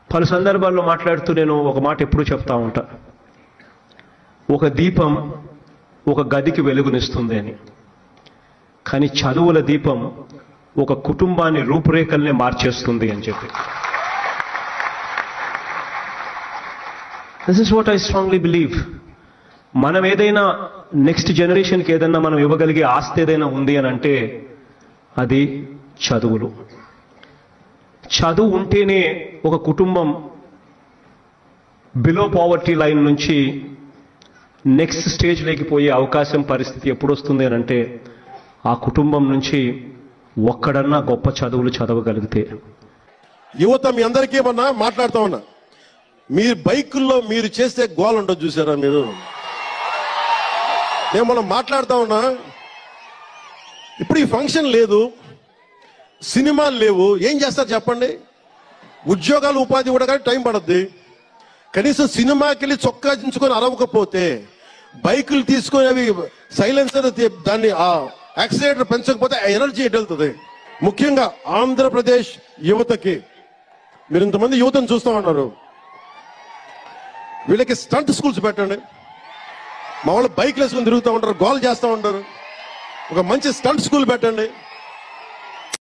పలు సందర్భాల్లో మాట్లాడుతూ నేను ఒక మాట ఎప్పుడూ చెప్తా ఉంటా, ఒక దీపం ఒక గదికి వెలుగునిస్తుంది అని. కానీ చదువుల దీపం ఒక కుటుంబాన్ని రూపురేఖల్నే మార్చేస్తుంది అని చెప్పి. This is what I strongly believe. మనం ఏదైనా నెక్స్ట్ జనరేషన్కి ఏదైనా మనం ఇవ్వగలిగే ఆస్తి ఏదైనా ఉంది అని అంటే అది చదువులు. చదువు ఉంటేనే ఒక కుటుంబం బిలో పావర్టీ లైన్ నుంచి నెక్స్ట్ స్టేజ్లోకి పోయే అవకాశం పరిస్థితి ఎప్పుడు వస్తుంది అని అంటే ఆ కుటుంబం నుంచి ఒక్కడన్నా గొప్ప చదువులు చదవగలిగితే. యువత మీ అందరికీ ఏమన్నా మాట్లాడుతూ ఉన్నా, మీరు బైకుల్లో మీరు చేసే గోల్ ఉండదు చూసారా మీరు? నేను మనం మాట్లాడుతూ ఉన్నా, ఇప్పుడు ఈ ఫంక్షన్ లేదు, సినిమాలు లేవు, ఏం చేస్తారు చెప్పండి? ఉద్యోగాలు ఉపాధి కూడా కానీ టైం పడుద్ది. కనీసం సినిమాకి వెళ్ళి చొక్కా దించుకొని అరవకపోతే, బైకులు తీసుకొని అవి సైలెన్సర్ దాన్ని యాక్సిలేటర్ పెంచకపోతే ఎనర్జీ ఎటు వెళ్తుంది? ముఖ్యంగా ఆంధ్రప్రదేశ్ యువతకి, మీరు ఇంతమంది యువతను చూస్తూ ఉన్నారు, వీళ్ళకి స్టంట్ స్కూల్స్ పెట్టండి. మా వాళ్ళు బైక్లు వేసుకొని తిరుగుతూ ఉంటారు, గోల్ చేస్తూ ఉంటారు. ఒక మంచి స్టంట్ స్కూల్ పెట్టండి.